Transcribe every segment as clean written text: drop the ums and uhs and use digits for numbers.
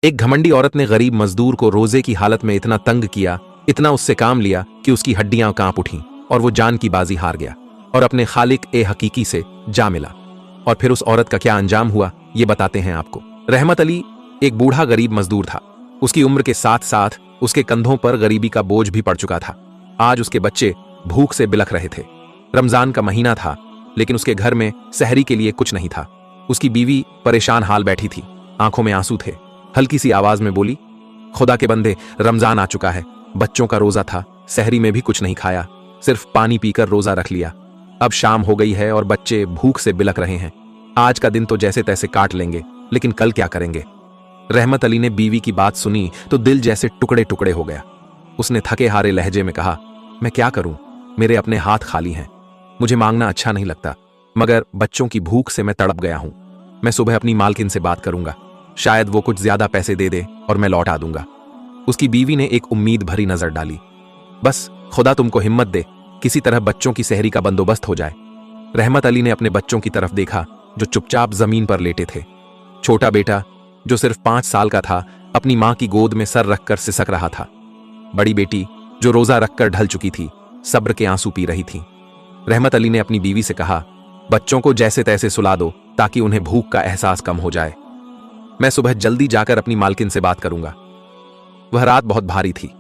एक घमंडी औरत ने गरीब मजदूर को रोजे की हालत में इतना तंग किया, इतना उससे काम लिया कि उसकी हड्डियां कांप उठीं और वो जान की बाजी हार गया और अपने खालिक ए हकीकी से जा मिला। और फिर उस औरत का क्या अंजाम हुआ ये बताते हैं आपको। रहमत अली एक बूढ़ा गरीब मजदूर था। उसकी उम्र के साथ साथ उसके कंधों पर गरीबी का बोझ भी पड़ चुका था। आज उसके बच्चे भूख से बिलख रहे थे। रमजान का महीना था, लेकिन उसके घर में सहरी के लिए कुछ नहीं था। उसकी बीवी परेशान हाल बैठी थी, आंखों में आंसू थे। हल्की सी आवाज में बोली, खुदा के बंदे, रमजान आ चुका है, बच्चों का रोजा था, सहरी में भी कुछ नहीं खाया, सिर्फ पानी पीकर रोजा रख लिया। अब शाम हो गई है और बच्चे भूख से बिलख रहे हैं। आज का दिन तो जैसे तैसे काट लेंगे, लेकिन कल क्या करेंगे। रहमत अली ने बीवी की बात सुनी तो दिल जैसे टुकड़े टुकड़े हो गया। उसने थके हारे लहजे में कहा, मैं क्या करूं, मेरे अपने हाथ खाली हैं। मुझे मांगना अच्छा नहीं लगता, मगर बच्चों की भूख से मैं तड़प गया हूं। मैं सुबह अपनी मालकिन से बात करूंगा, शायद वो कुछ ज्यादा पैसे दे दे और मैं लौटा दूंगा। उसकी बीवी ने एक उम्मीद भरी नजर डाली। बस खुदा तुमको हिम्मत दे, किसी तरह बच्चों की सहरी का बंदोबस्त हो जाए। रहमत अली ने अपने बच्चों की तरफ देखा जो चुपचाप जमीन पर लेटे थे। छोटा बेटा जो सिर्फ 5 साल का था, अपनी मां की गोद में सर रखकर सिसक रहा था। बड़ी बेटी जो रोजा रखकर ढल चुकी थी, सब्र के आंसू पी रही थी। रहमत अली ने अपनी बीवी से कहा, बच्चों को जैसे तैसे सुला दो ताकि उन्हें भूख का एहसास कम हो जाए। मैं सुबह जल्दी जाकर अपनी मालकिन से बात करूंगा। वह रात बहुत भारी थी।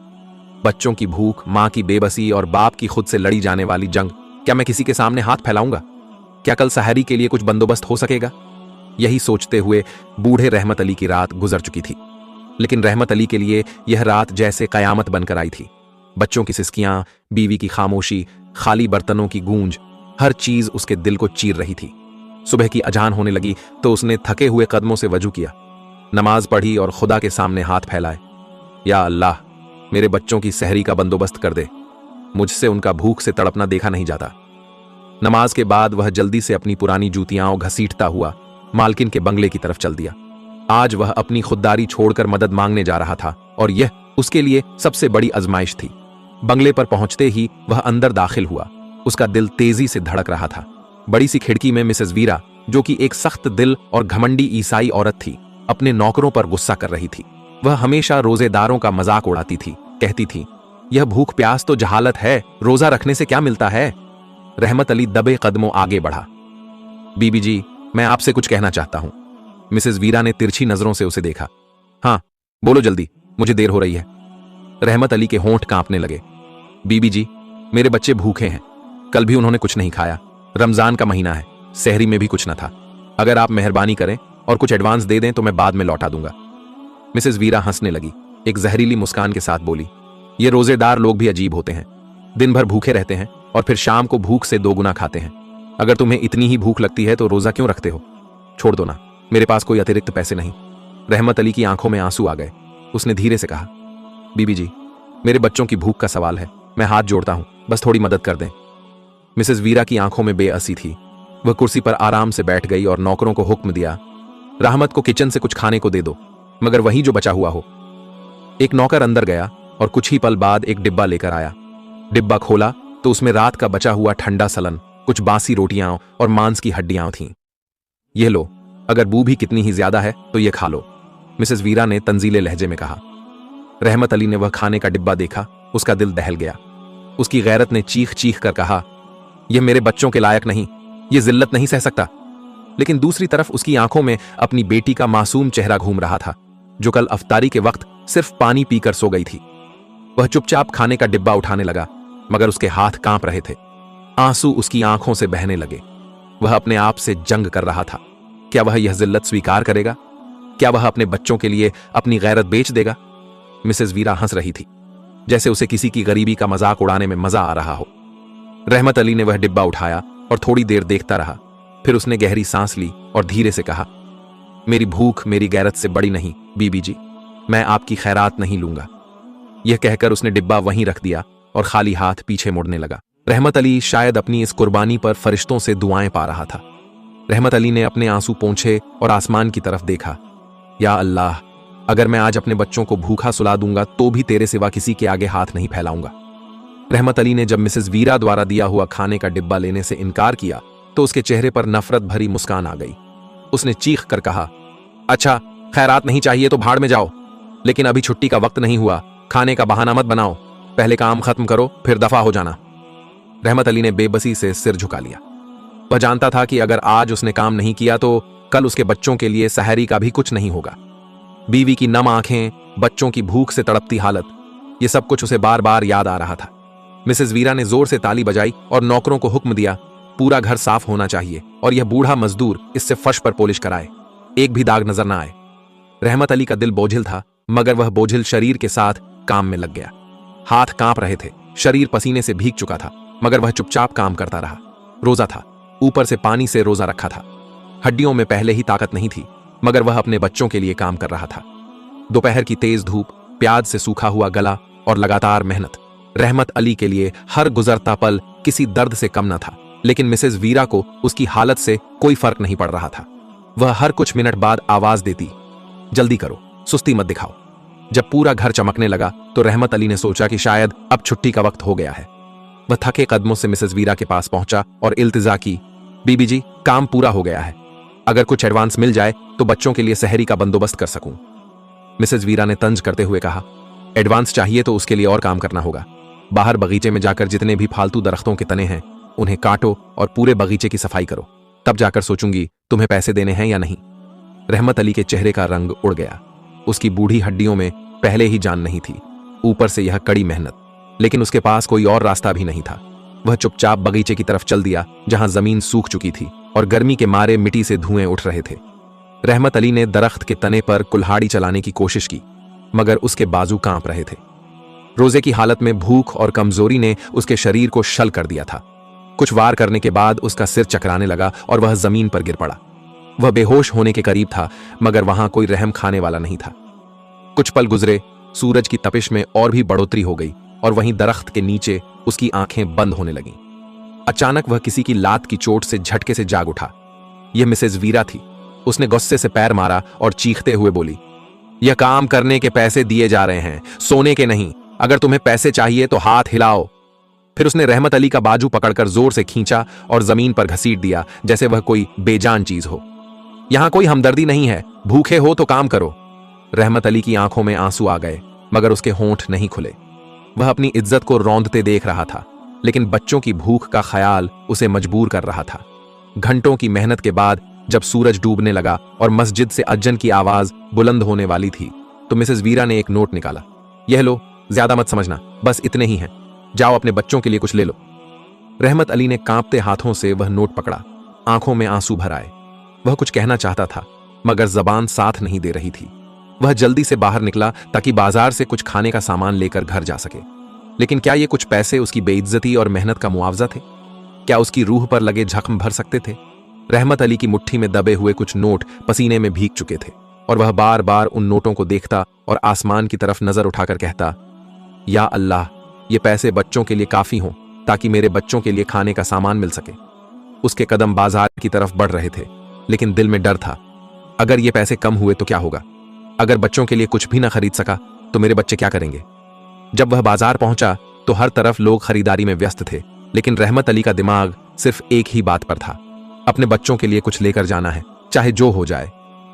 बच्चों की भूख, मां की बेबसी और बाप की खुद से लड़ी जाने वाली जंग। क्या मैं किसी के सामने हाथ फैलाऊंगा? क्या कल सहरी के लिए कुछ बंदोबस्त हो सकेगा? यही सोचते हुए बूढ़े रहमत अली की रात गुजर चुकी थी। लेकिन रहमत अली के लिए यह रात जैसे कयामत बनकर आई थी। बच्चों की सिसकियां, बीवी की खामोशी, खाली बर्तनों की गूंज, हर चीज उसके दिल को चीर रही थी। सुबह की अजान होने लगी तो उसने थके हुए कदमों से वजू किया, नमाज पढ़ी और खुदा के सामने हाथ फैलाए। या अल्लाह, मेरे बच्चों की सहरी का बंदोबस्त कर दे, मुझसे उनका भूख से तड़पना देखा नहीं जाता। नमाज के बाद वह जल्दी से अपनी पुरानी जूतियां घसीटता हुआ मालकिन के बंगले की तरफ चल दिया। आज वह अपनी खुददारी छोड़कर मदद मांगने जा रहा था और यह उसके लिए सबसे बड़ी आजमाइश थी। बंगले पर पहुंचते ही वह अंदर दाखिल हुआ। उसका दिल तेजी से धड़क रहा था। बड़ी सी खिड़की में मिसेस वीरा, जो कि एक सख्त दिल और घमंडी ईसाई औरत थी, अपने नौकरों पर गुस्सा कर रही थी। वह हमेशा रोजेदारों का मजाक उड़ाती थी, कहती थी, यह भूख प्यास तो जहालत है, रोजा रखने से क्या मिलता है। रहमत अली दबे कदमों आगे बढ़ा। बीबी जी, मैं आपसे कुछ कहना चाहता हूं। मिसेस वीरा ने तिरछी नजरों से उसे देखा। हाँ बोलो जल्दी, मुझे देर हो रही है। रहमत अली के होंठ कांपने लगे। बीबी जी, मेरे बच्चे भूखे हैं, कल भी उन्होंने कुछ नहीं खाया। रमजान का महीना है, सहरी में भी कुछ न था। अगर आप मेहरबानी करें और कुछ एडवांस दे दें तो मैं बाद में लौटा दूंगा। मिसेस वीरा हंसने लगी, एक जहरीली मुस्कान के साथ बोली, ये रोजेदार लोग भी अजीब होते हैं, दिन भर भूखे रहते हैं और फिर शाम को भूख से 2 गुना खाते हैं। अगर तुम्हें इतनी ही भूख लगती है तो रोजा क्यों रखते हो? छोड़ दो ना, मेरे पास कोई अतिरिक्त पैसे नहीं। रहमत अली की आंखों में आंसू आ गए। उसने धीरे से कहा, बीबी जी, मेरे बच्चों की भूख का सवाल है, मैं हाथ जोड़ता हूं, बस थोड़ी मदद कर दें। मिसेस वीरा की आंखों में बेअसी थी। वह कुर्सी पर आराम से बैठ गई और नौकरों को हुक्म दिया, रहमत को किचन से कुछ खाने को दे दो, मगर वही जो बचा हुआ हो। एक नौकर अंदर गया और कुछ ही पल बाद एक डिब्बा लेकर आया। डिब्बा खोला तो उसमें रात का बचा हुआ ठंडा सलन, कुछ बासी रोटियां और मांस की हड्डियां थीं। यह लो, अगर बू भी कितनी ही ज्यादा है तो यह खा लो, मिसेस वीरा ने तंजीले लहजे में कहा। रहमत अली ने वह खाने का डिब्बा देखा, उसका दिल दहल गया। उसकी गैरत ने चीख चीख कर कहा, यह मेरे बच्चों के लायक नहीं, यह जिल्लत नहीं सह सकता। लेकिन दूसरी तरफ उसकी आंखों में अपनी बेटी का मासूम चेहरा घूम रहा था, जो कल अफ्तारी के वक्त सिर्फ पानी पीकर सो गई थी। वह चुपचाप खाने का डिब्बा उठाने लगा, मगर उसके हाथ कांप रहे थे, आंसू उसकी आंखों से बहने लगे। वह अपने आप से जंग कर रहा था। क्या वह यह जिल्लत स्वीकार करेगा? क्या वह अपने बच्चों के लिए अपनी गैरत बेच देगा? मिसेस वीरा हंस रही थी, जैसे उसे किसी की गरीबी का मजाक उड़ाने में मजा आ रहा हो। रहमत अली ने वह डिब्बा उठाया और थोड़ी देर देखता रहा। फिर उसने गहरी सांस ली और धीरे से कहा, मेरी भूख मेरी गैरत से बड़ी नहीं बीबी जी, मैं आपकी खैरात नहीं लूंगा। यह कहकर उसने डिब्बा वहीं रख दिया और खाली हाथ पीछे मुड़ने लगा। रहमत अली शायद अपनी इस कुर्बानी पर फरिश्तों से दुआएं पा रहा था। रहमत अली ने अपने आंसू पोंछे और आसमान की तरफ देखा। या अल्लाह, अगर मैं आज अपने बच्चों को भूखा सुला दूंगा तो भी तेरे सिवा किसी के आगे हाथ नहीं फैलाऊंगा। रहमत अली ने जब मिसेस वीरा द्वारा दिया हुआ खाने का डिब्बा लेने से इनकार किया तो उसके चेहरे पर नफरत भरी मुस्कान आ गई। उसने चीख कर कहा, अच्छा खैरात नहीं चाहिए तो भाड़ में जाओ, लेकिन अभी छुट्टी का वक्त नहीं हुआ, खाने का बहाना मत बनाओ, पहले काम खत्म करो फिर दफा हो जाना। रहमत अली ने बेबसी से सिर झुका लिया। वह जानता था कि अगर आज उसने काम नहीं किया तो कल उसके बच्चों के लिए सहरी का भी कुछ नहीं होगा। बीवी की नम आंखें, बच्चों की भूख से तड़पती हालत, यह सब कुछ उसे बार बार याद आ रहा था। मिसेस वीरा ने जोर से ताली बजाई और नौकरों को हुक्म दिया, पूरा घर साफ होना चाहिए और यह बूढ़ा मजदूर इससे फर्श पर पॉलिश कराए, एक भी दाग नजर ना आए। रहमत अली का दिल बोझिल था, मगर वह बोझिल शरीर के साथ काम में लग गया। हाथ कांप रहे थे, शरीर पसीने से भीग चुका था, मगर वह चुपचाप काम करता रहा। रोजा था, ऊपर से पानी से रोजा रखा था। हड्डियों में पहले ही ताकत नहीं थी, मगर वह अपने बच्चों के लिए काम कर रहा था। दोपहर की तेज धूप, प्याज से सूखा हुआ गला और लगातार मेहनत, रहमत अली के लिए हर गुजरता पल किसी दर्द से कम न था। लेकिन मिसेस वीरा को उसकी हालत से कोई फर्क नहीं पड़ रहा था। वह हर कुछ मिनट बाद आवाज देती, जल्दी करो, सुस्ती मत दिखाओ। जब पूरा घर चमकने लगा तो रहमत अली ने सोचा कि शायद अब छुट्टी का वक्त हो गया है। वह थके कदमों से मिसेस वीरा के पास पहुंचा और इल्तिजा की, बीबी जी, काम पूरा हो गया है, अगर कुछ एडवांस मिल जाए तो बच्चों के लिए सहरी का बंदोबस्त कर सकूं। मिसेस वीरा ने तंज करते हुए कहा, एडवांस चाहिए तो उसके लिए और काम करना होगा। बाहर बगीचे में जाकर जितने भी फालतू दरख्तों के तने हैं उन्हें काटो और पूरे बगीचे की सफाई करो, तब जाकर सोचूंगी तुम्हें पैसे देने हैं या नहीं। रहमत अली के चेहरे का रंग उड़ गया। उसकी बूढ़ी हड्डियों में पहले ही जान नहीं थी, ऊपर से यह कड़ी मेहनत, लेकिन उसके पास कोई और रास्ता भी नहीं था। वह चुपचाप बगीचे की तरफ चल दिया, जहां जमीन सूख चुकी थी और गर्मी के मारे मिट्टी से धुएं उठ रहे थे। रहमत अली ने दरख्त के तने पर कुल्हाड़ी चलाने की कोशिश की, मगर उसके बाजू कांप रहे थे। रोजे की हालत में भूख और कमजोरी ने उसके शरीर को शल कर दिया था। कुछ वार करने के बाद उसका सिर चकराने लगा और वह जमीन पर गिर पड़ा। वह बेहोश होने के करीब था, मगर वहां कोई रहम खाने वाला नहीं था। कुछ पल गुजरे, सूरज की तपिश में और भी बढ़ोतरी हो गई और वहीं दरख्त के नीचे उसकी आंखें बंद होने लगीं। अचानक वह किसी की लात की चोट से झटके से जाग उठा। यह मिसेस वीरा थी। उसने गुस्से से पैर मारा और चीखते हुए बोली, यह काम करने के पैसे दिए जा रहे हैं, सोने के नहीं। अगर तुम्हें पैसे चाहिए तो हाथ हिलाओ। फिर उसने रहमत अली का बाजू पकड़कर जोर से खींचा और जमीन पर घसीट दिया, जैसे वह कोई बेजान चीज हो। यहां कोई हमदर्दी नहीं है, भूखे हो तो काम करो। रहमत अली की आंखों में आंसू आ गए, मगर उसके होंठ नहीं खुले। वह अपनी इज्जत को रौंदते देख रहा था, लेकिन बच्चों की भूख का ख्याल उसे मजबूर कर रहा था। घंटों की मेहनत के बाद जब सूरज डूबने लगा और मस्जिद से अज्जन की आवाज बुलंद होने वाली थी, तो मिसेस वीरा ने एक नोट निकाला। यह लो, ज्यादा मत समझना, बस इतने ही हैं, जाओ अपने बच्चों के लिए कुछ ले लो। रहमत अली ने कांपते हाथों से वह नोट पकड़ा। आंखों में आंसू भर आए। वह कुछ कहना चाहता था, मगर जबान साथ नहीं दे रही थी। वह जल्दी से बाहर निकला ताकि बाजार से कुछ खाने का सामान लेकर घर जा सके। लेकिन क्या ये कुछ पैसे उसकी बेइज्जती और मेहनत का मुआवजा थे? क्या उसकी रूह पर लगे जख्म भर सकते थे? रहमत अली की मुट्ठी में दबे हुए कुछ नोट पसीने में भीग चुके थे और वह बार बार उन नोटों को देखता और आसमान की तरफ नजर उठाकर कहता, या अल्लाह, ये पैसे बच्चों के लिए काफी हों ताकि मेरे बच्चों के लिए खाने का सामान मिल सके। उसके कदम बाजार की तरफ बढ़ रहे थे, लेकिन दिल में डर था, अगर ये पैसे कम हुए तो क्या होगा? अगर बच्चों के लिए कुछ भी ना खरीद सका तो मेरे बच्चे क्या करेंगे? जब वह बाजार पहुंचा तो हर तरफ लोग खरीदारी में व्यस्त थे, लेकिन रहमत अली का दिमाग सिर्फ एक ही बात पर था, अपने बच्चों के लिए कुछ लेकर जाना है, चाहे जो हो जाए।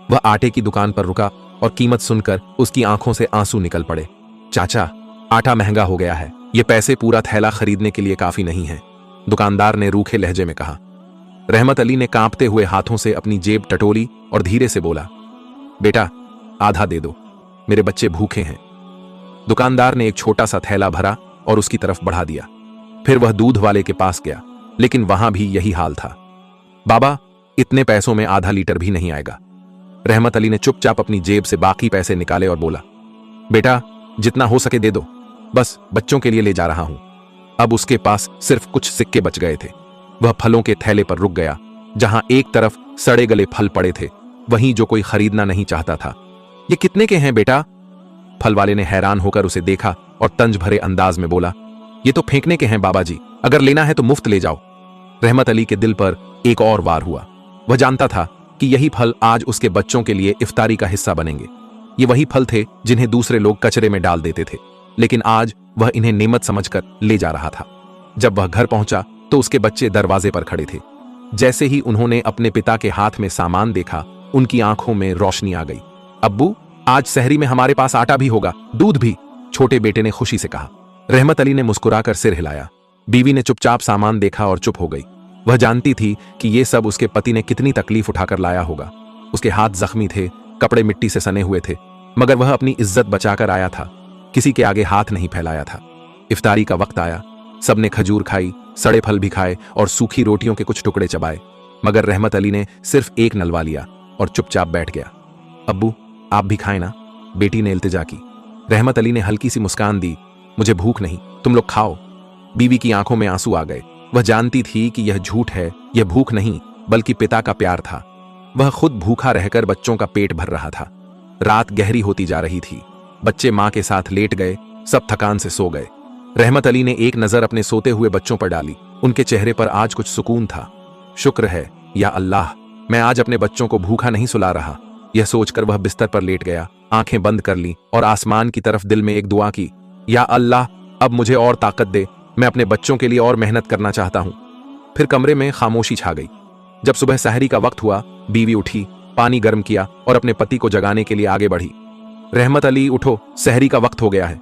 वह आटे की दुकान पर रुका और कीमत सुनकर उसकी आंखों से आंसू निकल पड़े। चाचा, आटा महंगा हो गया है, ये पैसे पूरा थैला खरीदने के लिए काफी नहीं है, दुकानदार ने रूखे लहजे में कहा। रहमत अली ने कांपते हुए हाथों से अपनी जेब टटोली और धीरे से बोला, बेटा, आधा दे दो, मेरे बच्चे भूखे हैं। दुकानदार ने एक छोटा सा थैला भरा और उसकी तरफ बढ़ा दिया। फिर वह दूध वाले के पास गया, लेकिन वहां भी यही हाल था। बाबा, इतने पैसों में आधा लीटर भी नहीं आएगा। रहमत अली ने चुपचाप अपनी जेब से बाकी पैसे निकाले और बोला, बेटा, जितना हो सके दे दो, बस बच्चों के लिए ले जा रहा हूं। अब उसके पास सिर्फ कुछ सिक्के बच गए थे। वह फलों के थैले पर रुक गया। जहां एक तरफ सड़े गले फल पड़े थे, वहीं जो कोई खरीदना नहीं चाहता था। ये कितने के हैं बेटा? फल वाले ने हैरान होकर उसे देखा और तंज भरे अंदाज में बोला, ये तो फेंकने के हैं बाबा जी, अगर लेना है तो मुफ्त ले जाओ। रहमत अली के दिल पर एक और वार हुआ। वह जानता था कि यही फल आज उसके बच्चों के लिए इफ्तारी का हिस्सा बनेंगे। ये वही फल थे जिन्हें दूसरे लोग कचरे में डाल देते थे, लेकिन आज वह इन्हें नेमत समझकर ले जा रहा था। जब वह घर पहुंचा तो उसके बच्चे दरवाजे पर खड़े थे। जैसे ही उन्होंने अपने पिता के हाथ में सामान देखा, उनकी आंखों में रोशनी आ गई। अब्बू, आज सहरी में हमारे पास आटा भी होगा, दूध भी, छोटे बेटे ने खुशी से कहा। रहमत अली ने मुस्कुराकर सिर हिलाया। बीवी ने चुपचाप सामान देखा और चुप हो गई। वह जानती थी कि यह सब उसके पति ने कितनी तकलीफ उठाकर लाया होगा। उसके हाथ जख्मी थे, कपड़े मिट्टी से सने हुए थे, मगर वह अपनी इज्जत बचाकर आया था, किसी के आगे हाथ नहीं फैलाया था। इफ्तारी का वक्त आया। सबने खजूर खाई, सड़े फल भी खाए और सूखी रोटियों के कुछ टुकड़े चबाए, मगर रहमत अली ने सिर्फ एक नलवा लिया और चुपचाप बैठ गया। अब्बू, आप भी खाएं ना, बेटी ने इल्तिजा की। रहमत अली ने हल्की सी मुस्कान दी। मुझे भूख नहीं, तुम लोग खाओ। बीवी की आंखों में आंसू आ गए। वह जानती थी कि यह झूठ है, यह भूख नहीं बल्कि पिता का प्यार था। वह खुद भूखा रहकर बच्चों का पेट भर रहा था। रात गहरी होती जा रही थी। बच्चे मां के साथ लेट गए, सब थकान से सो गए। रहमत अली ने एक नजर अपने सोते हुए बच्चों पर डाली। उनके चेहरे पर आज कुछ सुकून था। शुक्र है या अल्लाह, मैं आज अपने बच्चों को भूखा नहीं सुला रहा। यह सोचकर वह बिस्तर पर लेट गया, आंखें बंद कर ली और आसमान की तरफ दिल में एक दुआ की, या अल्लाह, अब मुझे और ताकत दे, मैं अपने बच्चों के लिए और मेहनत करना चाहता हूं। फिर कमरे में खामोशी छा गई। जब सुबह सहरी का वक्त हुआ, बीवी उठी, पानी गर्म किया और अपने पति को जगाने के लिए आगे बढ़ी। रहमत अली, उठो, सहरी का वक्त हो गया है।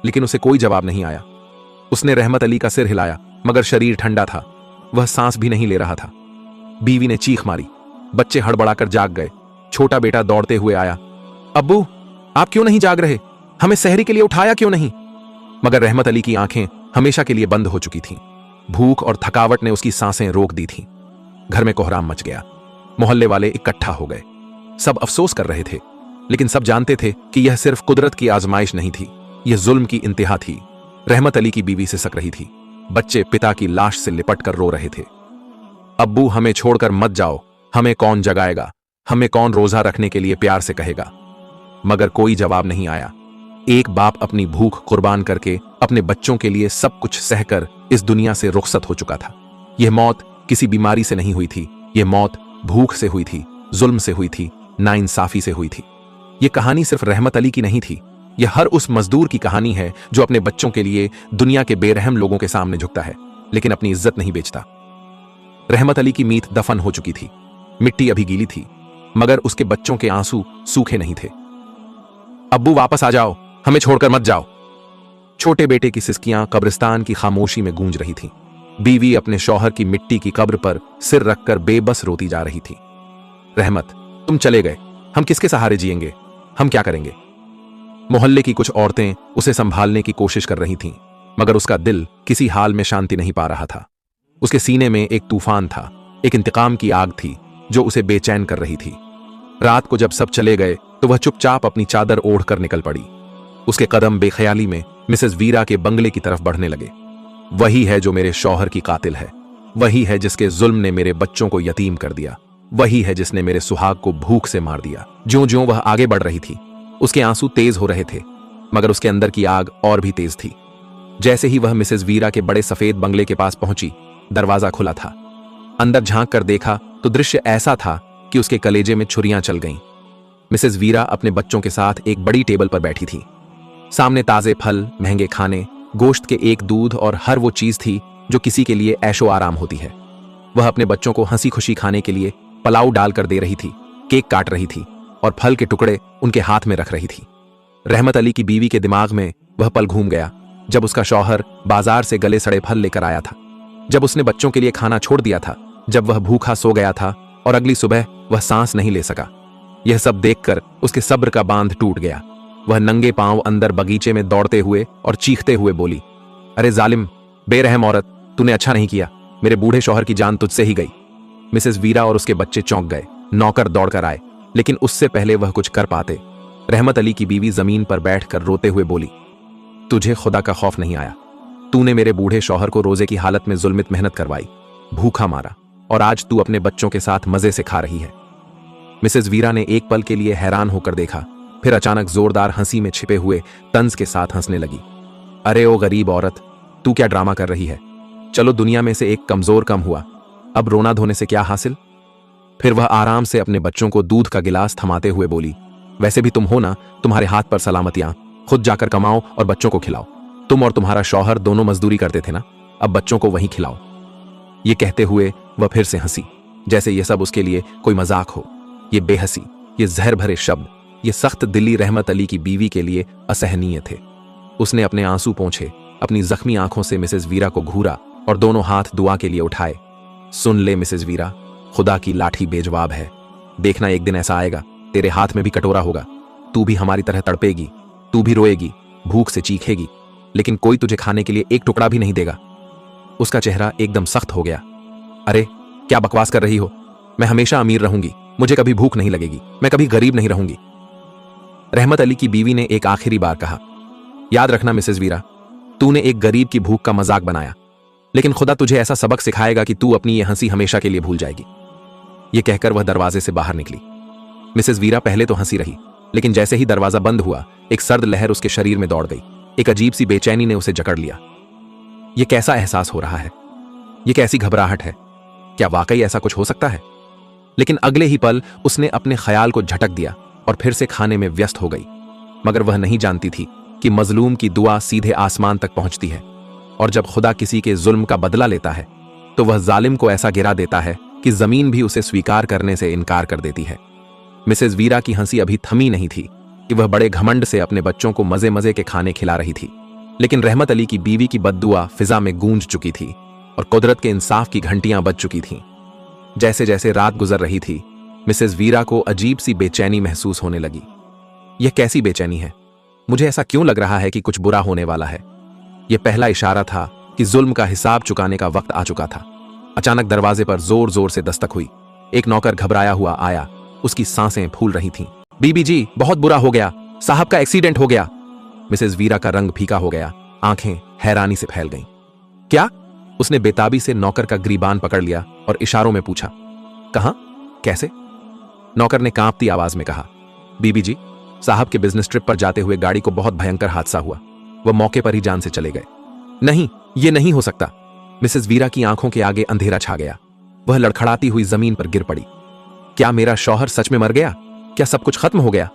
लेकिन उसे कोई जवाब नहीं आया। उसने रहमत अली का सिर हिलाया, मगर शरीर ठंडा था, वह सांस भी नहीं ले रहा था। बीवी ने चीख मारी। बच्चे हड़बड़ाकर जाग गए। छोटा बेटा दौड़ते हुए आया। अब्बू, आप क्यों नहीं जाग रहे? हमें सहरी के लिए उठाया क्यों नहीं? मगर रहमत अली की आंखें हमेशा के लिए बंद हो चुकी थीं। भूख और थकावट ने उसकी सांसें रोक दी थीं। घर में कोहराम मच गया। मोहल्ले वाले इकट्ठा हो गए। सब अफसोस कर रहे थे, लेकिन सब जानते थे कि यह सिर्फ कुदरत की आजमाइश नहीं थी, यह जुल्म की इंतहा थी। रहमत अली की बीवी सिसक रही थी। बच्चे पिता की लाश से लिपट कर रो रहे थे। अब्बू, हमें छोड़कर मत जाओ, हमें कौन जगाएगा, हमें कौन रोजा रखने के लिए प्यार से कहेगा? मगर कोई जवाब नहीं आया। एक बाप अपनी भूख कुर्बान करके अपने बच्चों के लिए सब कुछ सहकर इस दुनिया से रुखसत हो चुका था। यह मौत किसी बीमारी से नहीं हुई थी, यह मौत भूख से हुई थी, जुल्म से हुई थी, नाइंसाफी से हुई थी। यह कहानी सिर्फ रहमत अली की नहीं थी, यह हर उस मजदूर की कहानी है जो अपने बच्चों के लिए दुनिया के बेरहम लोगों के सामने झुकता है, लेकिन अपनी इज्जत नहीं बेचता। रहमत अली की मीत दफन हो चुकी थी, मिट्टी अभी गीली थी, मगर उसके बच्चों के आंसू सूखे नहीं थे। अब्बू, वापस आ जाओ, हमें छोड़कर मत जाओ। छोटे बेटे की सिसकियां कब्रिस्तान की खामोशी में गूंज रही थीं। बीवी अपने शौहर की मिट्टी की कब्र पर सिर रखकर बेबस रोती जा रही थी। रहमत, तुम चले गए, हम किसके सहारे जिएंगे, हम क्या करेंगे? मोहल्ले की कुछ औरतें उसे संभालने की कोशिश कर रही थीं, मगर उसका दिल किसी हाल में शांति नहीं पा रहा था। उसके सीने में एक तूफान था, एक इंतकाम की आग थी जो उसे बेचैन कर रही थी। रात को जब सब चले गए तो वह चुपचाप अपनी चादर ओढ़कर निकल पड़ी। उसके कदम बेख्याली में मिसेस वीरा के बंगले की तरफ बढ़ने लगे। वही है जो मेरे शौहर की कातिल है, वही है जिसके जुल्म ने मेरे बच्चों को यतीम कर दिया, वही है जिसने मेरे सुहाग को भूख से मार दिया। ज्यों-ज्यों वह आगे बढ़ रही थी, उसके आंसू तेज हो रहे थे, मगर उसके अंदर की आग और भी तेज थी। जैसे ही वह मिसेस वीरा के बड़े सफेद बंगले के पास पहुंची, दरवाजा खुला था। अंदर झांक कर देखा तो दृश्य ऐसा था कि उसके कलेजे में छुरियां चल गईं। मिसेस वीरा अपने बच्चों के साथ एक बड़ी टेबल पर बैठी थी। सामने ताजे फल, महंगे खाने, गोश्त के एक दूध और हर वो चीज थी जो किसी के लिए ऐशो आराम होती है। वह अपने बच्चों को हंसी खुशी खाने के लिए पलाव डालकर दे रही थी, केक काट रही थी और फल के टुकड़े उनके हाथ में रख रही थी। रहमत अली की बीवी के दिमाग में वह पल घूम गया जब उसका शौहर बाजार से गले सड़े फल लेकर आया था, जब उसने बच्चों के लिए खाना छोड़ दिया था, जब वह भूखा सो गया था और अगली सुबह वह सांस नहीं ले सका। यह सब देखकर उसके सब्र का बांध टूट गया। वह नंगे पांव अंदर बगीचे में दौड़ते हुए और चीखते हुए बोली, अरे जालिम, बेरहम औरत, तूने अच्छा नहीं किया, मेरे बूढ़े शौहर की जान तुझसे ही गई। मिसेस वीरा और उसके बच्चे चौंक गए। नौकर दौड़कर आए, लेकिन उससे पहले वह कुछ कर पाते। रहमत अली की बीवी जमीन पर बैठकर रोते हुए बोली, तुझे खुदा का खौफ नहीं आया? तूने मेरे बूढ़े शौहर को रोजे की हालत में जुल्मित मेहनत करवाई, भूखा मारा, और आज तू अपने बच्चों के साथ मजे से खा रही है। मिसेस वीरा ने एक पल के लिए हैरान होकर देखा, फिर अचानक जोरदार हंसी में छिपे हुए तंज के साथ हंसने लगी। अरे ओ गरीब औरत, तू क्या ड्रामा कर रही है? चलो दुनिया में से एक कमजोर कम हुआ, अब रोना धोने से क्या हासिल? फिर वह आराम से अपने बच्चों को दूध का गिलास थमाते हुए बोली, वैसे भी तुम हो ना, तुम्हारे हाथ पर सलामतियां, खुद जाकर कमाओ और बच्चों को खिलाओ। तुम और तुम्हारा शौहर दोनों मजदूरी करते थे ना, अब बच्चों को वहीं खिलाओ। ये कहते हुए वह फिर से हंसी, जैसे यह सब उसके लिए कोई मजाक हो। ये बेहसी, ये जहर भरे शब्द, ये सख्त दिली रहमत अली की बीवी के लिए असहनीय थे। उसने अपने आंसू पोंछे, अपनी जख्मी आंखों से मिसेज वीरा को घूरा और दोनों हाथ दुआ के लिए उठाए। सुन ले मिसेज वीरा, खुदा की लाठी बेजवाब है। देखना एक दिन ऐसा आएगा, तेरे हाथ में भी कटोरा होगा, तू भी हमारी तरह तड़पेगी, तू भी रोएगी, भूख से चीखेगी, लेकिन कोई तुझे खाने के लिए एक टुकड़ा भी नहीं देगा। उसका चेहरा एकदम सख्त हो गया। अरे क्या बकवास कर रही हो? मैं हमेशा अमीर रहूंगी, मुझे कभी भूख नहीं लगेगी, मैं कभी गरीब नहीं रहूंगी। रहमत अली की बीवी ने एक आखिरी बार कहा, याद रखना मिसेज वीरा, तूने एक गरीब की भूख का मजाक बनाया, लेकिन खुदा तुझे ऐसा सबक सिखाएगा कि तू अपनी ये हंसी हमेशा के लिए भूल जाएगी। यह कहकर वह दरवाजे से बाहर निकली। मिसेज वीरा पहले तो हंसी रही, लेकिन जैसे ही दरवाजा बंद हुआ एक सर्द लहर उसके शरीर में दौड़ गई। एक अजीब सी बेचैनी ने उसे जकड़ लिया। यह कैसा एहसास हो रहा है? यह कैसी घबराहट है? क्या वाकई ऐसा कुछ हो सकता है? लेकिन अगले ही पल उसने अपने ख्याल को झटक दिया और फिर से खाने में व्यस्त हो गई। मगर वह नहीं जानती थी कि मजलूम की दुआ सीधे आसमान तक पहुंचती है, और जब खुदा किसी के जुल्म का बदला लेता है तो वह जालिम को ऐसा गिरा देता है कि जमीन भी उसे स्वीकार करने से इनकार कर देती है। मिसेज वीरा की हंसी अभी थमी नहीं थी कि वह बड़े घमंड से अपने बच्चों को मजे मजे के खाने खिला रही थी, लेकिन रहमत अली की बीवी की बद्दुआ फिजा में गूंज चुकी थी और कुदरत के इंसाफ की घंटियां बज चुकी थीं। जैसे जैसे रात गुजर रही थी, मिसेज वीरा को अजीब सी बेचैनी महसूस होने लगी। यह कैसी बेचैनी है? मुझे ऐसा क्यों लग रहा है कि कुछ बुरा होने वाला है? यह पहला इशारा था कि जुल्म का हिसाब चुकाने का वक्त आ चुका था। अचानक दरवाजे पर जोर जोर से दस्तक हुई। एक नौकर घबराया हुआ आया, उसकी सांसें फूल रही थीं। बीबी जी, बहुत बुरा हो गया, साहब का एक्सीडेंट हो गया। मिसेज वीरा का रंग फीका हो गया, आंखें हैरानी से फैल गईं। क्या? उसने बेताबी से नौकर का ग्रीबान पकड़ लिया और इशारों में पूछा, कहां? कैसे? नौकर ने कांपती आवाज में कहा, बीबी जी, साहब के बिजनेस ट्रिप पर जाते हुए गाड़ी को बहुत भयंकर हादसा हुआ, वह मौके पर ही जान से चले गए। नहीं, यह नहीं हो सकता। मिसेज वीरा की आंखों के आगे अंधेरा छा गया। वह लड़खड़ाती हुई जमीन पर गिर पड़ी। क्या मेरा शौहर सच में मर गया? क्या सब कुछ खत्म हो गया?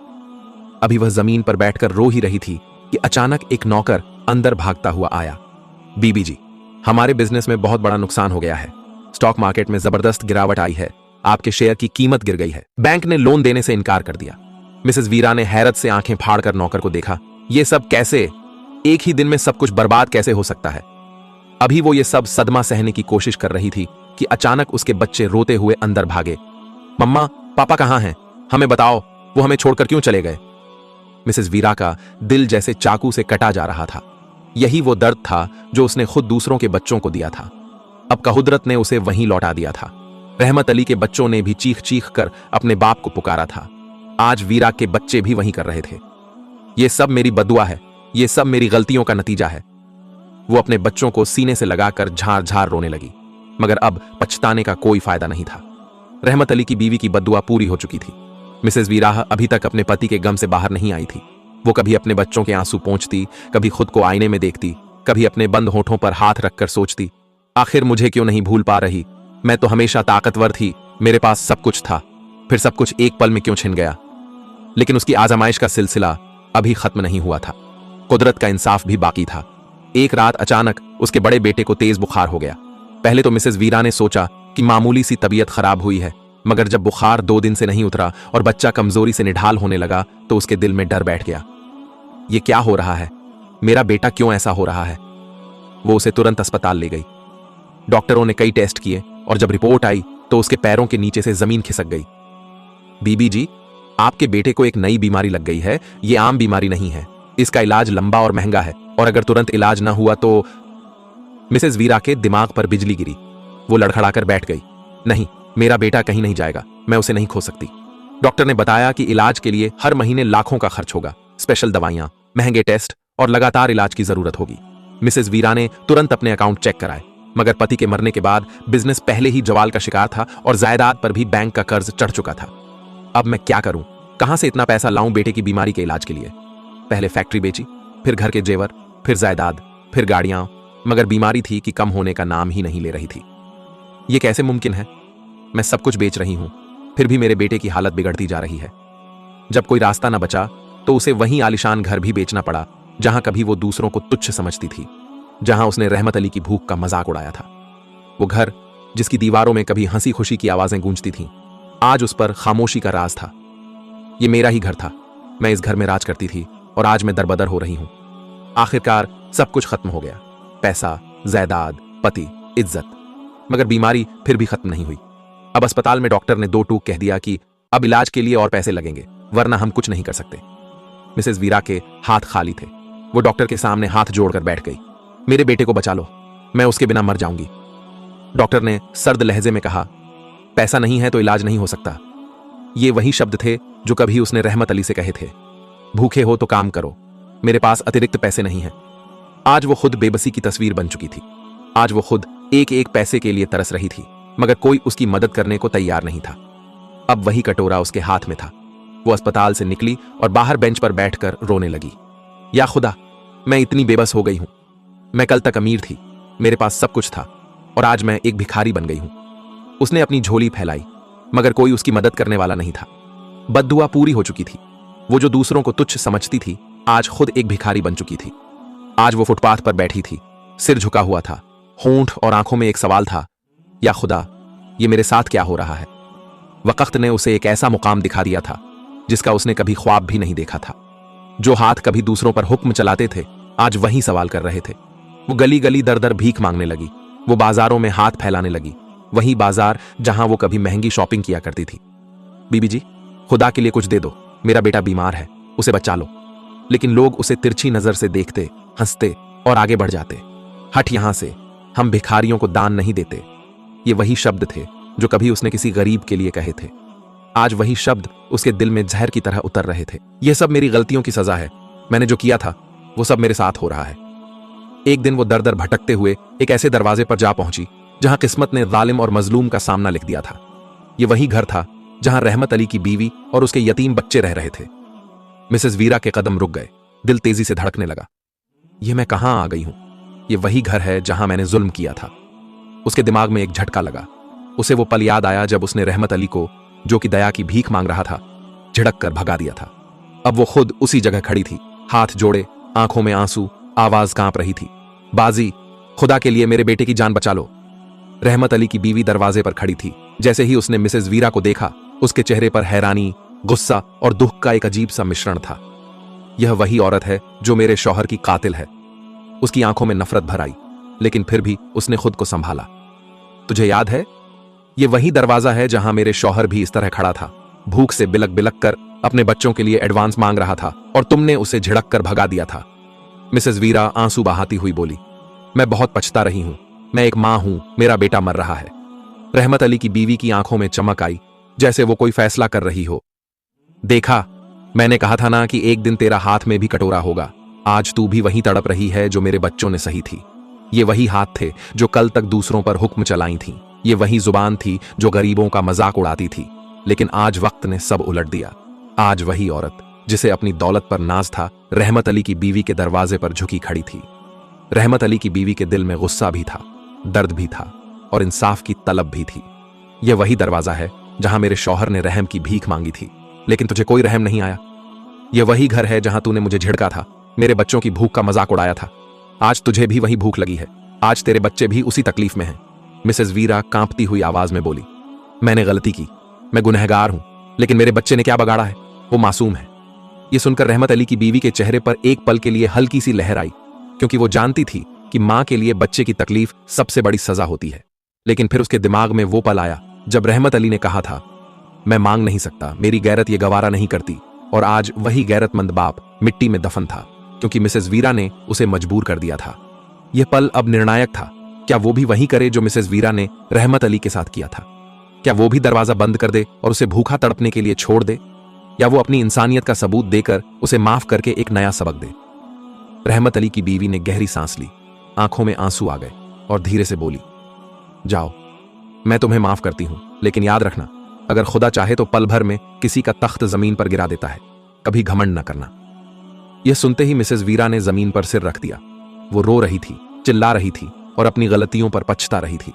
अभी वह जमीन पर बैठकर रो ही रही थी कि अचानक एक नौकर अंदर भागता हुआ आया। बीबी जी, हमारे बिजनेस में बहुत बड़ा नुकसान हो गया है। स्टॉक मार्केट में जबरदस्त गिरावट आई है, आपके शेयर की कीमत गिर गई है, बैंक ने लोन देने से इनकार कर दिया। मिसेज वीरा ने हैरत से आंखें फाड़कर नौकर को देखा। यह सब कैसे? एक ही दिन में सब कुछ बर्बाद कैसे हो सकता है? अभी वो ये सब सदमा सहने की कोशिश कर रही थी कि अचानक उसके बच्चे रोते हुए अंदर भागे। मम्मा, पापा कहां हैं? हमें बताओ, वो हमें छोड़कर क्यों चले गए? मिसेज वीरा का दिल जैसे चाकू से कटा जा रहा था। यही वो दर्द था जो उसने खुद दूसरों के बच्चों को दिया था। अब कुदरत ने उसे वहीं लौटा दिया था। रहमत अली के बच्चों ने भी चीख चीख कर अपने बाप को पुकारा था। आज वीरा के बच्चे भी वहीं कर रहे थे। ये सब मेरी बदुआ है, ये सब मेरी गलतियों का नतीजा है। वो अपने बच्चों को सीने से लगाकर झार झार रोने लगी, मगर अब पछताने का कोई फायदा नहीं था। रहमत अली की बीवी की बद्दुआ पूरी हो चुकी थी। मिसेज वीरा अभी तक अपने पति के गम से बाहर नहीं आई थी। वो कभी अपने बच्चों के आंसू पोंछती, कभी खुद को आईने में देखती, कभी अपने बंद होठों पर हाथ रखकर सोचती, आखिर मुझे क्यों नहीं भूल पा रही? मैं तो हमेशा ताकतवर थी, मेरे पास सब कुछ था, फिर सब कुछ एक पल में क्यों छिन गया? लेकिन उसकी आजमाइश का सिलसिला अभी खत्म नहीं हुआ था। कुदरत का इंसाफ भी बाकी था। एक रात अचानक उसके बड़े बेटे को तेज बुखार हो गया। पहले तो मिसेज वीरा ने सोचा कि मामूली सी तबीयत खराब हुई है, मगर जब बुखार 2 दिन से नहीं उतरा और बच्चा कमजोरी से निढाल होने लगा तो उसके दिल में डर बैठ गया। ये क्या हो रहा है? मेरा बेटा क्यों ऐसा हो रहा है? वो उसे तुरंत अस्पताल ले गई। डॉक्टरों ने कई टेस्ट किए और जब रिपोर्ट आई तो उसके पैरों के नीचे से जमीन खिसक गई। बीबी जी, आपके बेटे को एक नई बीमारी लग गई है। ये आम बीमारी नहीं है, इसका इलाज लंबा और महंगा है, और अगर तुरंत इलाज ना हुआ तो। मिसेज वीरा के दिमाग पर बिजली गिरी। वो लड़खड़ाकर बैठ गई। नहीं, मेरा बेटा कहीं नहीं जाएगा, मैं उसे नहीं खो सकती। डॉक्टर ने बताया कि इलाज के लिए हर महीने लाखों का खर्च होगा, स्पेशल दवाइयां, महंगे टेस्ट और लगातार इलाज की जरूरत होगी। मिसेज वीरा ने तुरंत अपने अकाउंट चेक कराए, मगर पति के मरने के बाद बिजनेस पहले ही जवाल का शिकार था और जायदाद पर भी बैंक का कर्ज चढ़ चुका था। अब मैं क्या करूं? कहां से इतना पैसा लाऊं बेटे की बीमारी के इलाज के लिए? पहले फैक्ट्री बेची, फिर घर के जेवर, फिर जायदाद, फिर गाड़ियां, मगर बीमारी थी कि कम होने का नाम ही नहीं ले रही थी। यह कैसे मुमकिन है? मैं सब कुछ बेच रही हूं, फिर भी मेरे बेटे की हालत बिगड़ती जा रही है। जब कोई रास्ता न बचा तो उसे वहीं आलिशान घर भी बेचना पड़ा जहां कभी वो दूसरों को तुच्छ समझती थी, जहां उसने रहमत अली की भूख का मजाक उड़ाया था। वो घर जिसकी दीवारों में कभी हंसी खुशी की आवाजें गूंजती थीं, आज उस पर खामोशी का राज था। ये मेरा ही घर था, मैं इस घर में राज करती थी और आज मैं दरबदर हो रही हूं। आखिरकार सब कुछ खत्म हो गया, पैसा, जायदाद, पति, इज्जत, मगर बीमारी फिर भी खत्म नहीं हुई। अब अस्पताल में डॉक्टर ने 2 टूक कह दिया कि अब इलाज के लिए और पैसे लगेंगे, वरना हम कुछ नहीं कर सकते। मिसेस वीरा के हाथ खाली थे। वो डॉक्टर के सामने हाथ जोड़कर बैठ गई। मेरे बेटे को बचा लो, मैं उसके बिना मर जाऊंगी। डॉक्टर ने सर्द लहजे में कहा, पैसा नहीं है तो इलाज नहीं हो सकता। ये वही शब्द थे जो कभी उसने रहमत अली से कहे थे, भूखे हो तो काम करो, मेरे पास अतिरिक्त पैसे नहीं हैं। आज वो खुद बेबसी की तस्वीर बन चुकी थी। आज वो खुद एक एक पैसे के लिए तरस रही थी, मगर कोई उसकी मदद करने को तैयार नहीं था। अब वही कटोरा उसके हाथ में था। वो अस्पताल से निकली और बाहर बेंच पर बैठकर रोने लगी। या खुदा, मैं इतनी बेबस हो गई हूं। मैं कल तक अमीर थी, मेरे पास सब कुछ था, और आज मैं एक भिखारी बन गई हूं। उसने अपनी झोली फैलाई, मगर कोई उसकी मदद करने वाला नहीं था। बद्दुआ पूरी हो चुकी थी। वो जो दूसरों को तुच्छ समझती थी, आज खुद एक भिखारी बन चुकी थी। आज वो फुटपाथ पर बैठी थी, सिर झुका हुआ था, होंठ और आंखों में एक सवाल था, या खुदा, ये मेरे साथ क्या हो रहा है। वक्त ने उसे एक ऐसा मुकाम दिखा दिया था जिसका उसने कभी ख्वाब भी नहीं देखा था। जो हाथ कभी दूसरों पर हुक्म चलाते थे, आज वही सवाल कर रहे थे। वो गली गली दर दर भीख मांगने लगी। वो बाजारों में हाथ फैलाने लगी, वही बाजार जहां वो कभी महंगी शॉपिंग किया करती थी। बीबी जी, खुदा के लिए कुछ दे दो, मेरा बेटा बीमार है, उसे बचा लो। लेकिन लोग उसे तिरछी नजर से देखते, हंसते और आगे बढ़ जाते। हट यहां से, हम भिखारियों को दान नहीं देते। ये वही शब्द थे जो कभी उसने किसी गरीब के लिए कहे थे। आज वही शब्द उसके दिल में जहर की तरह उतर रहे थे। यह सब मेरी गलतियों की सजा है। मैंने जो किया था वो सब मेरे साथ हो रहा है। एक दिन वो दर दर भटकते हुए एक ऐसे दरवाजे पर जा पहुंची जहां किस्मत ने जालिम और मजलूम का सामना लिख दिया था। ये वही घर था जहां रहमत अली की बीवी और उसके यतीम बच्चे रह रहे थे। मिसेस वीरा के कदम रुक गए, दिल तेजी से धड़कने लगा। यह मैं कहां आ गई हूं? ये वही घर है जहां मैंने जुल्म किया था। उसके दिमाग में एक झटका लगा। उसे वो पल याद आया जब उसने रहमत अली को, जो कि दया की भीख मांग रहा था, झिड़क कर भगा दिया था। अब वो खुद उसी जगह खड़ी थी, हाथ जोड़े, आंखों में आंसू, आवाज कांप रही थी। बाजी, खुदा के लिए मेरे बेटे की जान बचा लो। रहमत अली की बीवी दरवाजे पर खड़ी थी। जैसे ही उसने मिसेस वीरा को देखा, उसके चेहरे पर हैरानी, गुस्सा और दुख का एक अजीब सा मिश्रण था। यह वही औरत है जो मेरे शौहर की कातिल है। उसकी आंखों में नफरत भर आई, लेकिन फिर भी उसने खुद को संभाला। तुझे याद है, यह वही दरवाजा है जहां मेरे शौहर भी इस तरह खड़ा था, भूख से बिलक बिलक कर अपने बच्चों के लिए एडवांस मांग रहा था, और तुमने उसे झिड़क कर भगा दिया था। मिसेस वीरा आंसू बहाती हुई बोली, मैं बहुत पछता रही हूं। मैं एक मां हूं, मेरा बेटा मर रहा है। रहमत अली की बीवी की आंखों में चमक आई, जैसे वो कोई फैसला कर रही हो। देखा, मैंने कहा था ना कि एक दिन तेरा हाथ में भी कटोरा होगा। आज तू भी वहीं तड़प रही है जो मेरे बच्चों ने सही थी। ये वही हाथ थे जो कल तक दूसरों पर हुक्म चलाई थी। ये वही जुबान थी जो गरीबों का मजाक उड़ाती थी। लेकिन आज वक्त ने सब उलट दिया। आज वही औरत जिसे अपनी दौलत पर नाज था, रहमत अली की बीवी के दरवाजे पर झुकी खड़ी थी। रहमत अली की बीवी के दिल में गुस्सा भी था, दर्द भी था, और इंसाफ की तलब भी थी। यह वही दरवाजा है जहां मेरे शौहर ने रहम की भीख मांगी थी, लेकिन तुझे कोई रहम नहीं आया। यह वही घर है जहां तूने मुझे झिड़का था, मेरे बच्चों की भूख का मजाक उड़ाया था। आज तुझे भी वही भूख लगी है। आज तेरे बच्चे भी उसी तकलीफ में हैं। मिसेस वीरा कांपती हुई आवाज में बोली, मैंने गलती की, मैं गुनहगार हूं, लेकिन मेरे बच्चे ने क्या बगाड़ा है? वो मासूम है। यह सुनकर रहमत अली की बीवी के चेहरे पर एक पल के लिए हल्की सी लहर आई, क्योंकि वो जानती थी कि मां के लिए बच्चे की तकलीफ सबसे बड़ी सजा होती है। लेकिन फिर उसके दिमाग में वो पल आया जब रहमत अली ने कहा था, मैं मांग नहीं सकता, मेरी गैरत ये गवारा नहीं करती। और आज वही गैरतमंद बाप मिट्टी में दफन था, क्योंकि मिसेस वीरा ने उसे मजबूर कर दिया था। यह पल अब निर्णायक था। क्या वो भी वही करे जो मिसेस वीरा ने रहमत अली के साथ किया था? क्या वो भी दरवाजा बंद कर दे और उसे भूखा तड़पने के लिए छोड़ दे, या वो अपनी इंसानियत का सबूत देकर उसे माफ करके एक नया सबक दे? रहमत अली की बीवी ने गहरी सांस ली, आंखों में आंसू आ गए और धीरे से बोली, जाओ, मैं तुम्हें माफ करती हूं, लेकिन याद रखना, अगर खुदा चाहे तो पल भर में किसी का तख्त जमीन पर गिरा देता है। कभी घमंड न करना। यह सुनते ही मिसेस वीरा ने जमीन पर सिर रख दिया। वो रो रही थी, चिल्ला रही थी और अपनी गलतियों पर पछता रही थी।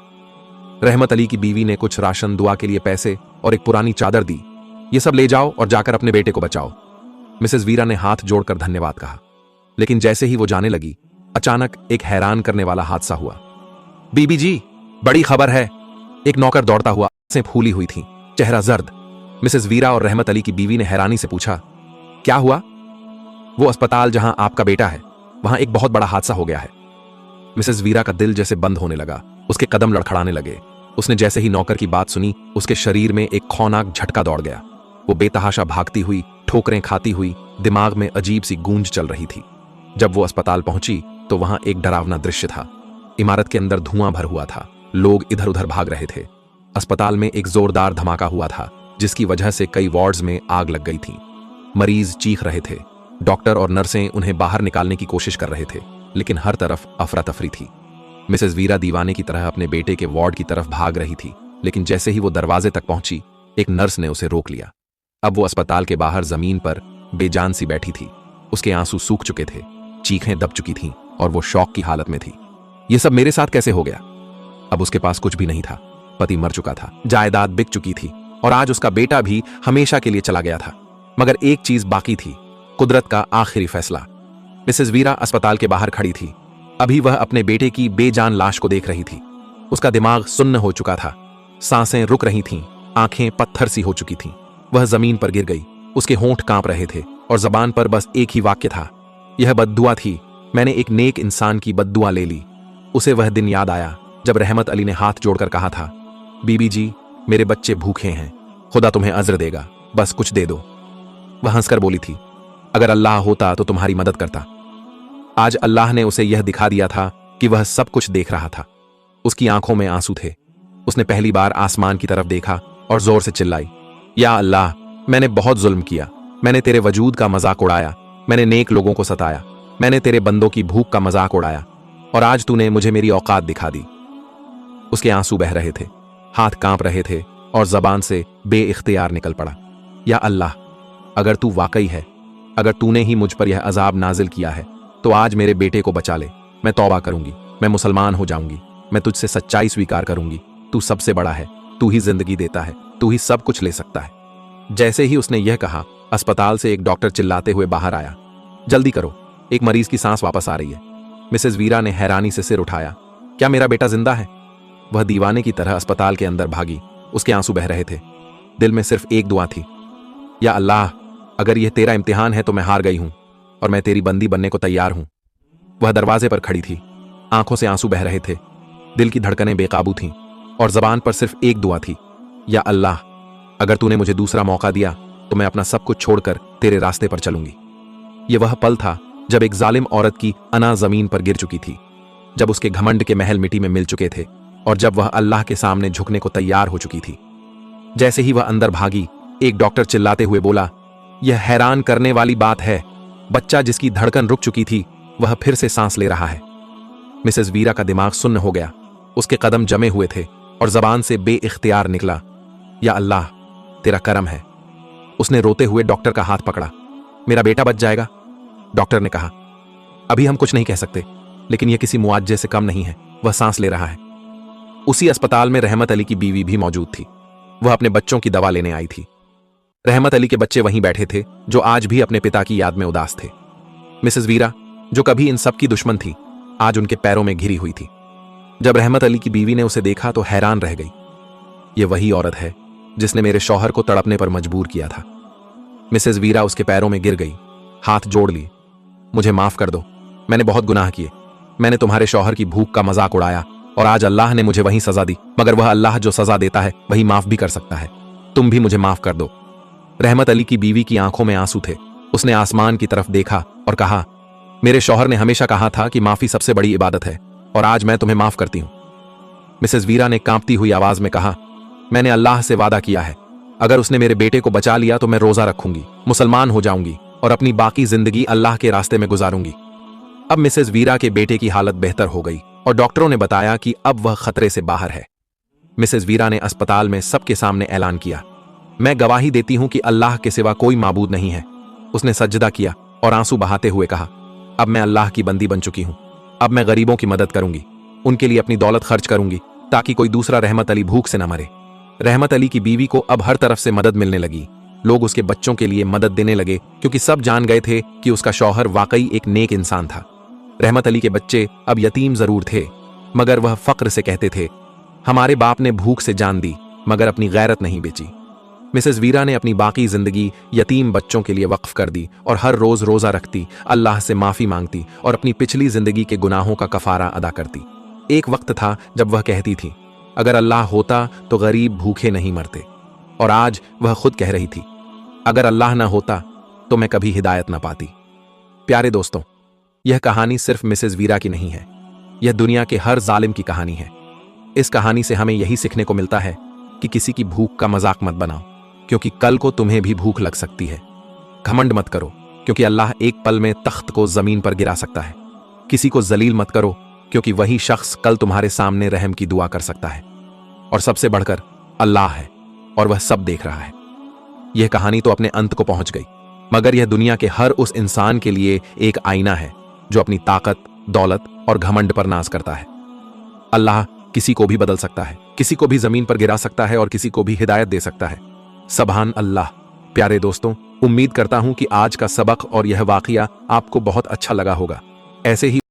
रहमत अली की बीवी ने कुछ राशन, दुआ के लिए पैसे और एक पुरानी चादर दी। ये सब ले जाओ और जाकर अपने बेटे को बचाओ। मिसेस वीरा ने हाथ जोड़कर धन्यवाद कहा, लेकिन जैसे ही वो जाने लगी, अचानक एक हैरान करने वाला हादसा हुआ। बीबी जी, बड़ी खबर है। एक नौकर दौड़ता हुआ, आंखें फूली हुई थी, चेहरा जर्द। मिसेस वीरा और रहमत अली की बीवी ने हैरानी से पूछा, क्या हुआ? वो अस्पताल जहां आपका बेटा है, वहां एक बहुत बड़ा हादसा हो गया है। मिसेस वीरा का दिल जैसे बंद होने लगा, उसके कदम लड़खड़ाने लगे। उसने जैसे ही नौकर की बात सुनी, उसके शरीर में एक खौफनाक झटका दौड़ गया। वो बेतहाशा भागती हुई, ठोकरें खाती हुई, दिमाग में अजीब सी गूंज चल रही थी। जब वो अस्पताल पहुंची तो वहां एक डरावना दृश्य था। इमारत के अंदर धुआं भर हुआ था, लोग इधर उधर भाग रहे थे। अस्पताल में एक जोरदार धमाका हुआ था, जिसकी वजह से कई वार्ड्स में आग लग गई थी। मरीज चीख रहे थे, डॉक्टर और नर्सें उन्हें बाहर निकालने की कोशिश कर रहे थे, लेकिन हर तरफ अफरा तफरी थी। मिसेस वीरा दीवाने की तरह अपने बेटे के वार्ड की तरफ भाग रही थी, लेकिन जैसे ही वो दरवाजे तक पहुंची, एक नर्स ने उसे रोक लिया। अब वो अस्पताल के बाहर जमीन पर बेजान सी बैठी थी। उसके आंसू सूख चुके थे, चीखें दब चुकी थीं और वो शौक की हालत में थी। ये सब मेरे साथ कैसे हो गया? अब उसके पास कुछ भी नहीं था। पति मर चुका था, जायदाद बिक चुकी थी और आज उसका बेटा भी हमेशा के लिए चला गया था। मगर एक चीज बाकी थी, कुदरत का आखिरी फैसला। मिसेस वीरा अस्पताल के बाहर खड़ी थी। अभी वह अपने बेटे की बेजान लाश को देख रही थी। उसका दिमाग सुन्न हो चुका था, सांसें रुक रही थीं, आंखें पत्थर सी हो चुकी थीं। वह जमीन पर गिर गई, उसके होंठ कांप रहे थे और जबान पर बस एक ही वाक्य था, यह बद्दुआ थी। मैंने एक नेक इंसान की बद्दुआ ले ली। उसे वह दिन याद आया जब रहमत अली ने हाथ जोड़कर कहा था, बीबी जी, मेरे बच्चे भूखे हैं, खुदा तुम्हें अज्र देगा, बस कुछ दे दो। वह हंसकर बोली थी, अगर अल्लाह होता तो तुम्हारी मदद करता। आज अल्लाह ने उसे यह दिखा दिया था कि वह सब कुछ देख रहा था। उसकी आंखों में आंसू थे। उसने पहली बार आसमान की तरफ देखा और जोर से चिल्लाई, या अल्लाह, मैंने बहुत जुल्म किया। मैंने तेरे वजूद का मजाक उड़ाया, मैंने नेक लोगों को सताया, मैंने तेरे बंदों की भूख का मजाक उड़ाया और आज तूने मुझे मेरी औकात दिखा दी। उसके आंसू बह रहे थे, हाथ कांप रहे थे और जबान से बेइख्तियार निकल पड़ा, या अल्लाह, अगर तू वाकई है, अगर तूने ही मुझ पर यह अजाब नाजिल किया है तो आज मेरे बेटे को बचा ले। मैं तौबा करूंगी, मैं मुसलमान हो जाऊंगी, मैं तुझसे सच्चाई स्वीकार करूंगी। तू सबसे बड़ा है, तू ही जिंदगी देता है, तू ही सब कुछ ले सकता है। जैसे ही उसने यह कहा, अस्पताल से एक डॉक्टर चिल्लाते हुए बाहर आया, जल्दी करो, एक मरीज की सांस वापस आ रही है। मिसेस वीरा ने हैरानी से सिर उठाया, क्या मेरा बेटा जिंदा है? वह दीवाने की तरह अस्पताल के अंदर भागी। उसके आंसू बह रहे थे। दिल में सिर्फ एक दुआ थी, या अल्लाह, अगर यह तेरा इम्तिहान है तो मैं हार गई हूं और मैं तेरी बंदी बनने को तैयार हूं। वह दरवाजे पर खड़ी थी, आंखों से आंसू बह रहे थे, दिल की धड़कनें बेकाबू थीं और जबान पर सिर्फ एक दुआ थी, या अल्लाह, अगर तूने मुझे दूसरा मौका दिया तो मैं अपना सब कुछ छोड़कर तेरे रास्ते पर चलूंगी। यह वह पल था जब एक जालिम औरत की अना जमीन पर गिर चुकी थी, जब उसके घमंड के महल मिट्टी में मिल चुके थे और जब वह अल्लाह के सामने झुकने को तैयार हो चुकी थी। जैसे ही वह अंदर भागी, एक डॉक्टर चिल्लाते हुए बोला, यह हैरान करने वाली बात है, बच्चा जिसकी धड़कन रुक चुकी थी वह फिर से सांस ले रहा है। मिसेस वीरा का दिमाग सुन्न हो गया, उसके कदम जमे हुए थे और जबान से बेइख्तियार निकला, या अल्लाह, तेरा करम है। उसने रोते हुए डॉक्टर का हाथ पकड़ा, मेरा बेटा बच जाएगा? डॉक्टर ने कहा, अभी हम कुछ नहीं कह सकते, लेकिन यह किसी मुआवजे से कम नहीं है, वह सांस ले रहा है। उसी अस्पताल में रहमत अली की बीवी भी मौजूद थी। वह अपने बच्चों की दवा लेने आई थी। रहमत अली के बच्चे वहीं बैठे थे, जो आज भी अपने पिता की याद में उदास थे। मिसेस वीरा, जो कभी इन सब की दुश्मन थी, आज उनके पैरों में घिरी हुई थी। जब रहमत अली की बीवी ने उसे देखा तो हैरान रह गई। यह वही औरत है जिसने मेरे शौहर को तड़पने पर मजबूर किया था। मिसेस वीरा उसके पैरों में गिर गई, हाथ जोड़ लिए, मुझे माफ कर दो, मैंने बहुत गुनाह किए। मैंने तुम्हारे शौहर की भूख का मजाक उड़ाया और आज अल्लाह ने मुझे वही सजा दी, मगर वह अल्लाह जो सजा देता है वही माफ भी कर सकता है। तुम भी मुझे माफ कर दो। रहमत अली की बीवी की आंखों में आंसू थे। उसने आसमान की तरफ देखा और कहा, मेरे शौहर ने हमेशा कहा था कि माफी सबसे बड़ी इबादत है और आज मैं तुम्हें माफ करती हूं। मिसेस वीरा ने कांपती हुई आवाज में कहा, मैंने अल्लाह से वादा किया है, अगर उसने मेरे बेटे को बचा लिया तो मैं रोजा रखूंगी, मुसलमान हो जाऊंगी और अपनी बाकी जिंदगी अल्लाह के रास्ते में गुजारूंगी। अब मिसेस वीरा के बेटे की हालत बेहतर हो गई और डॉक्टरों ने बताया कि अब वह खतरे से बाहर है। मिसेस वीरा ने अस्पताल में सबके सामने ऐलान किया, मैं गवाही देती हूं कि अल्लाह के सिवा कोई माबूद नहीं है। उसने सजदा किया और आंसू बहाते हुए कहा, अब मैं अल्लाह की बंदी बन चुकी हूं। अब मैं गरीबों की मदद करूंगी, उनके लिए अपनी दौलत खर्च करूंगी ताकि कोई दूसरा रहमत अली भूख से न मरे। रहमत अली की बीवी को अब हर तरफ से मदद मिलने लगी। लोग उसके बच्चों के लिए मदद देने लगे क्योंकि सब जान गए थे कि उसका शौहर वाकई एक नेक इंसान था। रहमत अली के बच्चे अब यतीम जरूर थे, मगर वह फक्र से कहते थे, हमारे बाप ने भूख से जान दी मगर अपनी गैरत नहीं बेची। मिसेस वीरा ने अपनी बाकी जिंदगी यतीम बच्चों के लिए वक्फ कर दी और हर रोज रोजा रखती, अल्लाह से माफी मांगती और अपनी पिछली जिंदगी के गुनाहों का कफारा अदा करती। एक वक्त था जब वह कहती थी, अगर अल्लाह होता तो गरीब भूखे नहीं मरते। और आज वह खुद कह रही थी, अगर अल्लाह ना होता तो मैं कभी हिदायत ना पाती। प्यारे दोस्तों, यह कहानी सिर्फ मिसेस वीरा की नहीं है, यह दुनिया के हर जालिम की कहानी है। इस कहानी से हमें यही सीखने को मिलता है कि किसी की भूख का मजाक मत बनाओ, क्योंकि कल को तुम्हें भी भूख लग सकती है। घमंड मत करो, क्योंकि अल्लाह एक पल में तख्त को जमीन पर गिरा सकता है। किसी को जलील मत करो, क्योंकि वही शख्स कल तुम्हारे सामने रहम की दुआ कर सकता है। और सबसे बढ़कर अल्लाह है और वह सब देख रहा है। यह कहानी तो अपने अंत को पहुंच गई, मगर यह दुनिया के हर उस इंसान के लिए एक आईना है जो अपनी ताकत, दौलत और घमंड पर नाज करता है। अल्लाह किसी को भी बदल सकता है, किसी को भी जमीन पर गिरा सकता है और किसी को भी हिदायत दे सकता है। सुभान अल्लाह। प्यारे दोस्तों, उम्मीद करता हूं कि आज का सबक और यह वाकया आपको बहुत अच्छा लगा होगा। ऐसे ही